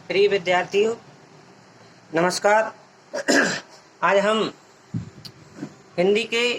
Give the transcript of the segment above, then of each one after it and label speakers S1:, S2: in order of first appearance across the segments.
S1: प्रिय विद्यार्थियों, नमस्कार। आज हम हिंदी के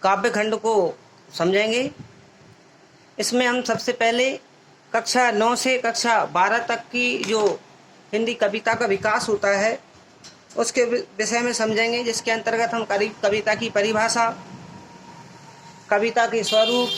S1: काव्य खंड को समझेंगे। इसमें हम सबसे पहले कक्षा 9 से कक्षा 12 तक की जो हिंदी कविता का विकास होता है उसके विषय में समझेंगे, जिसके अंतर्गत हम कविता की परिभाषा, कविता के स्वरूप,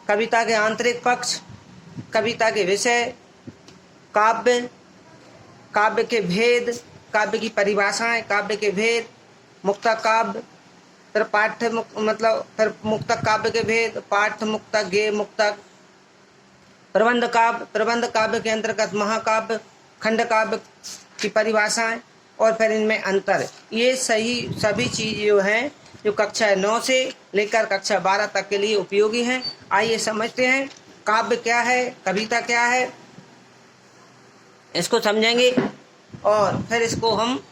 S1: कविता के आंतरिक पक्ष, कविता के विषय, काव्य, काव्य के भेद, काव्य की परिभाषाएं, काव्य के भेद, मुक्तक काव्य, फिर पाठ्य फिर मुक्तक काव्य के भेद, पाठ्य मुक्तक, गेय मुक्तक, प्रबंध काव्य, प्रबंध काव्य के अंतर्गत महाकाव्य, खंड काव्य की परिभाषाएं और फिर इनमें अंतर। ये सभी चीज़ जो हैं जो कक्षा 9 से लेकर कक्षा 12 तक के लिए उपयोगी हैं। आइए समझते हैं काव्य क्या है, कविता क्या है, इसको समझेंगे और फिर इसको हम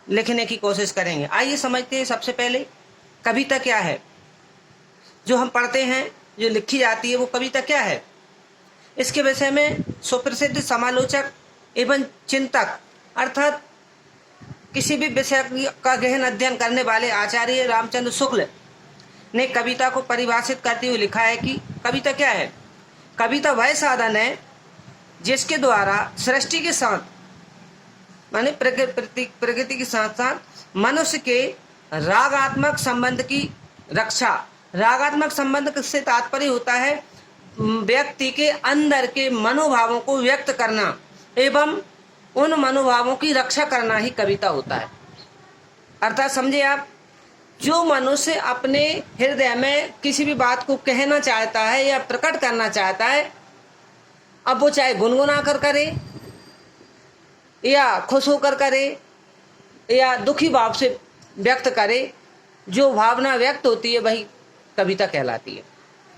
S1: लिखने की कोशिश करेंगे। आइए समझते हैं सबसे पहले कविता क्या है। जो हम पढ़ते हैं, जो लिखी जाती है, वो कविता क्या है। इसके विषय में सुप्रसिद्ध समालोचक एवं चिंतक अर्थात किसी भी विषय का गहन अध्ययन करने वाले आचार्य रामचंद्र शुक्ल ने कविता को परिभाषित करते हुए लिखा है कि कविता क्या है। कविता वह साधन है जिसके द्वारा सृष्टि के साथ माने प्रकृति के साथ साथ मनुष्य के रागात्मक संबंध की रक्षा। रागात्मक संबंध से तात्पर्य होता है व्यक्ति के अंदर के मनोभावों को व्यक्त करना एवं उन मनोभावों की रक्षा करना ही कविता होता है। अर्थात समझे आप, जो मनुष्य अपने हृदय में किसी भी बात को कहना चाहता है या प्रकट करना चाहता है, अब वो चाहे गुनगुना कर करे या खुश होकर करे या दुखी भाव से व्यक्त करे, जो भावना व्यक्त होती है वही कविता कहलाती है।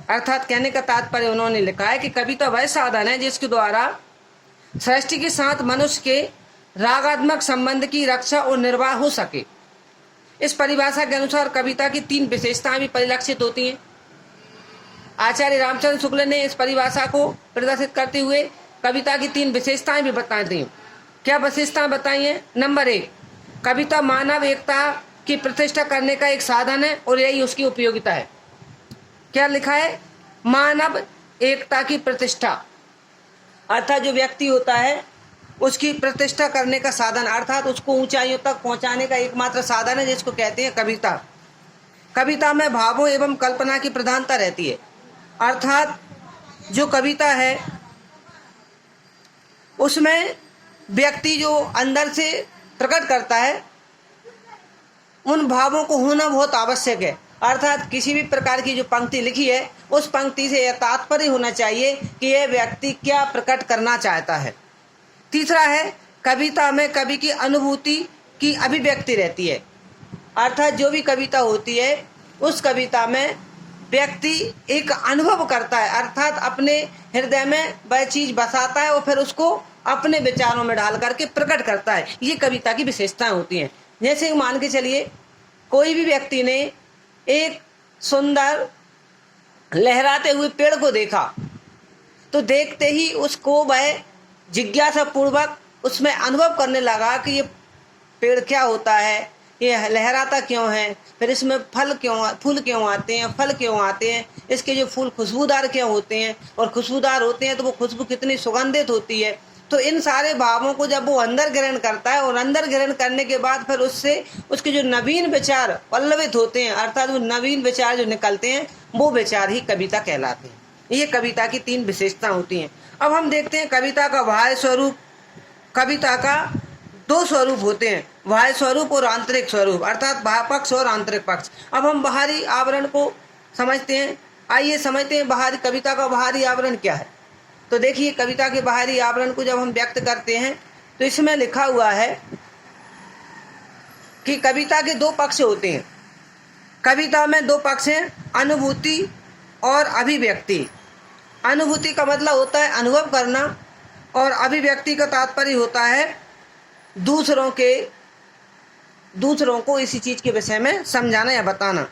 S1: अर्थात कहने का तात्पर्य उन्होंने लिखा है कि कविता वह साधन है जिसके द्वारा सृष्टि के साथ मनुष्य के रागात्मक संबंध की रक्षा और निर्वाह हो सके। इस परिभाषा के अनुसार कविता की 3 विशेषताएं भी परिलक्षित होती हैं। आचार्य रामचंद्र शुक्ल ने इस परिभाषा को प्रदर्शित करते हुए कविता की 3 विशेषताएं भी बताई थी। क्या विशेषताएं बताई हैं? नंबर 1, कविता मानव एकता की प्रतिष्ठा करने का एक साधन है और यही उसकी उपयोगिता है। क्या लिखा है? मानव एकता की प्रतिष्ठा, अर्थात जो व्यक्ति होता है उसकी प्रतिष्ठा करने का साधन, अर्थात उसको ऊंचाइयों तक पहुंचाने का एकमात्र साधन है, जिसको कहते हैं कविता। कविता में भावों एवं कल्पना की प्रधानता रहती है। अर्थात जो कविता है उसमें व्यक्ति जो अंदर से प्रकट करता है उन भावों को होना बहुत आवश्यक है। अर्थात किसी भी प्रकार की जो पंक्ति लिखी है उस पंक्ति से यह तात्पर्य होना चाहिए कि यह व्यक्ति क्या प्रकट करना चाहता है। तीसरा है, कविता में कवि की अनुभूति की अभिव्यक्ति रहती है। अर्थात जो भी कविता होती है उस कविता में व्यक्ति एक अनुभव करता है, अर्थात अपने हृदय में वह चीज बसाता है और फिर उसको अपने विचारों में डाल करके प्रकट करता है। ये कविता की विशेषताएं होती हैं। जैसे मान के चलिए, कोई भी व्यक्ति ने एक सुंदर लहराते हुए पेड़ को देखा तो देखते ही उसको वह जिज्ञासा पूर्वक उसमें अनुभव करने लगा कि ये पेड़ क्या होता है, ये लहराता क्यों है, फिर इसमें फूल क्यों आते हैं, फल क्यों आते हैं, इसके जो फूल खुशबूदार क्यों होते हैं और खुशबूदार होते हैं तो वो खुशबू कितनी सुगंधित होती है। तो इन सारे भावों को जब वो अंदर ग्रहण करता है और अंदर ग्रहण करने के बाद फिर उससे उसके जो नवीन विचार पल्लवित होते हैं, अर्थात वो नवीन विचार जो निकलते हैं वो विचार ही कविता कहलाते हैं। ये कविता की 3 विशेषता होती हैं। अब हम देखते हैं कविता का बाह्य स्वरूप। कविता का 2 स्वरूप होते हैं, बाह्य स्वरूप और आंतरिक स्वरूप, अर्थात बाह्य पक्ष और आंतरिक पक्ष। अब हम बाहरी आवरण को समझते हैं। आइए समझते हैं कविता का बाहरी आवरण क्या है। तो देखिए, कविता के बाहरी आवरण को जब हम व्यक्त करते हैं तो इसमें लिखा हुआ है कि कविता के 2 पक्ष होते हैं। कविता में 2 पक्ष हैं, अनुभूति और अभिव्यक्ति। अनुभूति का मतलब होता है अनुभव करना और अभिव्यक्ति का तात्पर्य होता है दूसरों को इसी चीज के विषय में समझाना या बताना।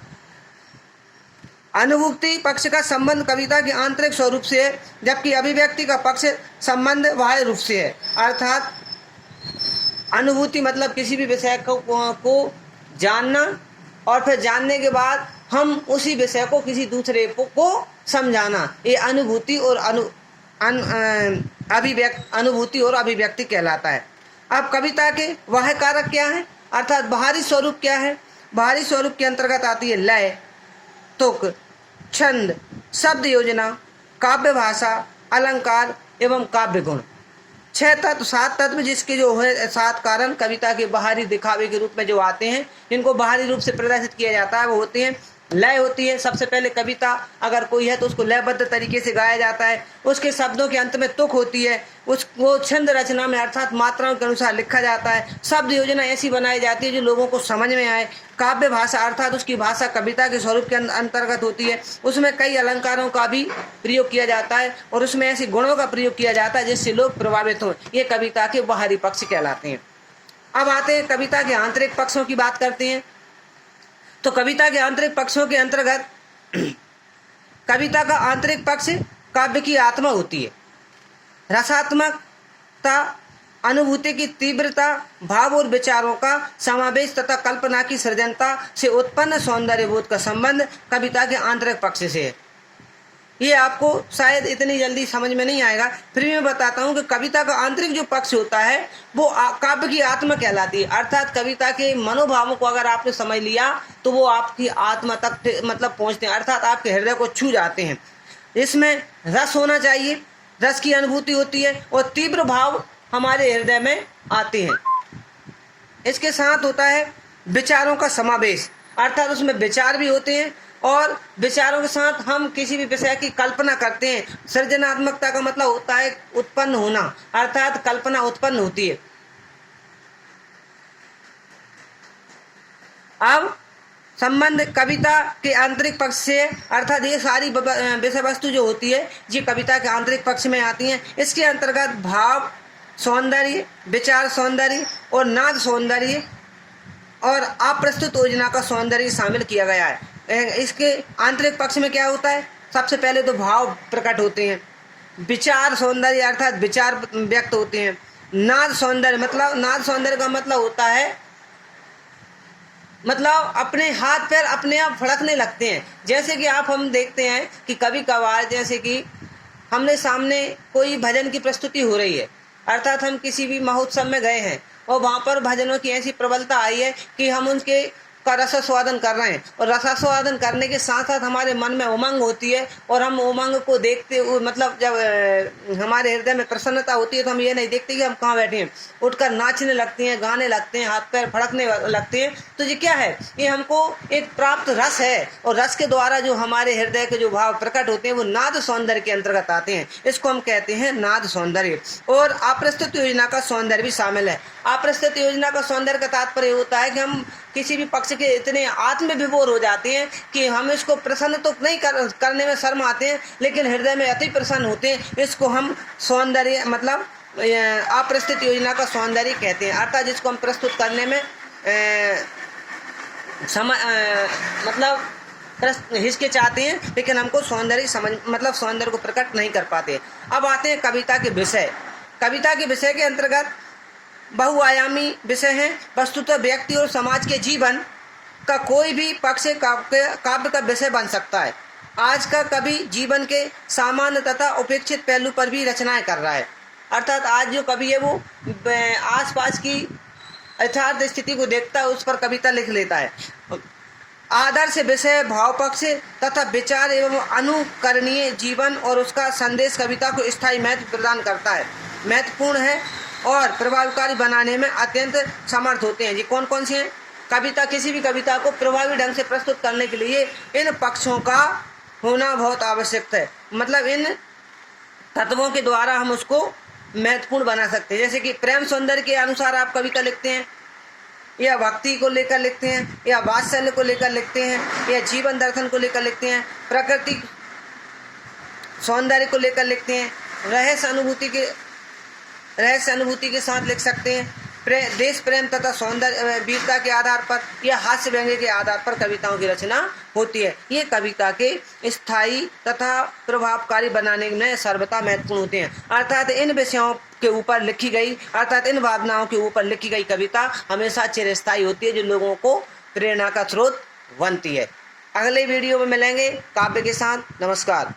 S1: अनुभूति पक्ष का संबंध कविता के आंतरिक स्वरूप से है, जबकि अभिव्यक्ति का पक्ष संबंध बाह्य रूप से है। अर्थात अनुभूति मतलब किसी भी विषय को जानना और फिर जानने के बाद हम उसी विषय को किसी दूसरे को समझाना, ये अनुभूति और अनुभूति और अभिव्यक्ति कहलाता है। अब कविता के बाह्य कारक क्या है, अर्थात बाहरी स्वरूप क्या है। बाहरी स्वरूप के अंतर्गत आती है लय, तुक, छंद, शब्द योजना, काव्य भाषा, अलंकार एवं काव्य गुण। 6 तत्व 7 तत्व जिसके जो है 7 कारण कविता के बाहरी दिखावे के रूप में जो आते हैं, जिनको बाहरी रूप से प्रदर्शित किया जाता है, वो होते हैं लय होती है। सबसे पहले कविता अगर कोई है तो उसको लयबद्ध तरीके से गाया जाता है। उसके शब्दों के अंत में तुक होती है, उसको छंद रचना में अर्थात मात्राओं के अनुसार लिखा जाता है। शब्द योजना ऐसी बनाई जाती है जो लोगों को समझ में आए। काव्य भाषा अर्थात उसकी भाषा कविता के स्वरूप के अंतर्गत होती है। उसमें कई अलंकारों का भी प्रयोग किया जाता है और उसमें ऐसे गुणों का प्रयोग किया जाता है जिससे लोग प्रभावित हों। ये कविता के बाहरी पक्ष कहलाते हैं। अब आते हैं कविता के आंतरिक पक्षों की बात करते हैं। तो कविता के आंतरिक पक्षों के अंतर्गत कविता का आंतरिक पक्ष काव्य की आत्मा होती है। रसात्मकता, अनुभूति की तीव्रता, भाव और विचारों का समावेश तथा कल्पना की सृजनता से उत्पन्न सौंदर्य बोध का संबंध कविता के आंतरिक पक्ष से है। ये आपको शायद इतनी जल्दी समझ में नहीं आएगा, फिर भी मैं बताता हूँ कि कविता का आंतरिक जो पक्ष होता है वो काव्य की आत्मा कहलाती है। अर्थात कविता के मनोभावों को अगर आपने समझ लिया तो वो आपकी आत्मा तक मतलब पहुँचते हैं, अर्थात आपके हृदय को छू जाते हैं। इसमें रस होना चाहिए, रस की अनुभूति होती है और तीव्र भाव हमारे हृदय में आते हैं। इसके साथ होता है विचारों का समावेश, अर्थात उसमें विचार भी होते हैं और विचारों के साथ हम किसी भी विषय की कल्पना करते हैं। सृजनात्मकता का मतलब होता है उत्पन्न होना, अर्थात कल्पना उत्पन्न होती है। अब संबंध कविता के आंतरिक पक्ष से, अर्थात ये सारी विषय वस्तु जो होती है ये कविता के आंतरिक पक्ष में आती हैं। इसके अंतर्गत भाव सौंदर्य, विचार सौंदर्य और नाद सौंदर्य और अप्रस्तुत योजना का सौंदर्य शामिल किया गया है। इसके आंतरिक पक्ष में क्या होता है, सबसे पहले तो भाव प्रकट होते हैं, विचार सौंदर्य अर्थात विचार व्यक्त होते हैं, नाद सौंदर्य मतलब नाद सौंदर्य का मतलब होता है मतलब अपने हाथ पैर अपने आप फड़कने लगते हैं। जैसे कि हम देखते हैं कि कभी कभार जैसे कि हमने सामने कोई भजन की प्रस्तुति हो रही है, अर्थात हम किसी भी महोत्सव में गए हैं और वहाँ पर भजनों की ऐसी प्रबलता आई है कि हम उनके का रसास्वादन कर रहे हैं और रसास्वादन करने के साथ साथ हमारे मन में उमंग होती है और हम उमंग को देखते मतलब जब हमारे हृदय में प्रसन्नता होती है तो हम ये नहीं देखते कि हम कहाँ बैठे हैं, उठकर नाचने लगते हैं, गाने लगते हैं, हाथ पैर फड़कने लगते हैं। तो ये क्या है, ये हमको एक प्राप्त रस है और रस के द्वारा जो हमारे हृदय के जो भाव प्रकट होते हैं वो नाद सौंदर्य के अंतर्गत आते हैं। इसको हम कहते हैं नाद सौंदर्य। और अप्रस्तुत योजना का सौंदर्य भी शामिल है। अप्रस्तुत योजना का सौंदर्य का तात्पर्य होता है कि हम किसी भी पक्ष के इतने आत्मविभोर हो जाते हैं कि हम इसको प्रसन्न तो नहीं करने में शर्म आते हैं, लेकिन हृदय में अति प्रसन्न होते हैं। इसको हम सौंदर्य मतलब अप्रस्तुत योजना का सौंदर्य कहते हैं, अर्थात जिसको हम प्रस्तुत करने में मतलब हिचकिचाते हैं, लेकिन हमको सौंदर्य मतलब सौंदर्य को प्रकट नहीं कर पाते। अब आते हैं कविता के विषय। कविता के विषय के अंतर्गत बहुआयामी विषय हैं। वस्तुतः व्यक्ति और समाज के जीवन का कोई भी पक्ष काव्य का विषय बन सकता है। आज का कवि जीवन के सामान्य तथा उपेक्षित पहलू पर भी रचनाएं कर रहा है, अर्थात आज जो कवि है वो आसपास की यथार्थ स्थिति को देखता है, उस पर कविता लिख लेता है। आदर्श विषय, भाव पक्ष तथा विचार एवं अनुकरणीय जीवन और उसका संदेश कविता को स्थायी महत्व प्रदान करता है, महत्वपूर्ण है और प्रभावकारी बनाने में अत्यंत समर्थ होते हैं। ये कौन कौन से हैं? कविता, किसी भी कविता को प्रभावी ढंग से प्रस्तुत करने के लिए इन पक्षों का होना बहुत आवश्यक है। मतलब इन तत्वों के द्वारा हम उसको महत्वपूर्ण बना सकते हैं। जैसे कि प्रेम सौंदर्य के अनुसार आप कविता लिखते हैं, या भक्ति को लेकर लिखते हैं, या वात्सल्य को लेकर लिखते हैं, या जीवन दर्शन को लेकर लिखते हैं, प्राकृतिक सौंदर्य को लेकर लिखते हैं, रहस्य अनुभूति के साथ लिख सकते हैं। देश प्रेम तथा सौंदर्य वीरता के आधार पर या हास्य व्यंग्य के आधार पर कविताओं की रचना होती है। ये कविता के स्थायी तथा प्रभावकारी बनाने में सर्वथा महत्वपूर्ण होते हैं। अर्थात इन विषयों के ऊपर लिखी गई, अर्थात इन भावनाओं के ऊपर लिखी गई कविता हमेशा चिरस्थायी होती है, जो लोगों को प्रेरणा का स्रोत बनती है। अगले वीडियो में मिलेंगे काव्य के साथ। नमस्कार।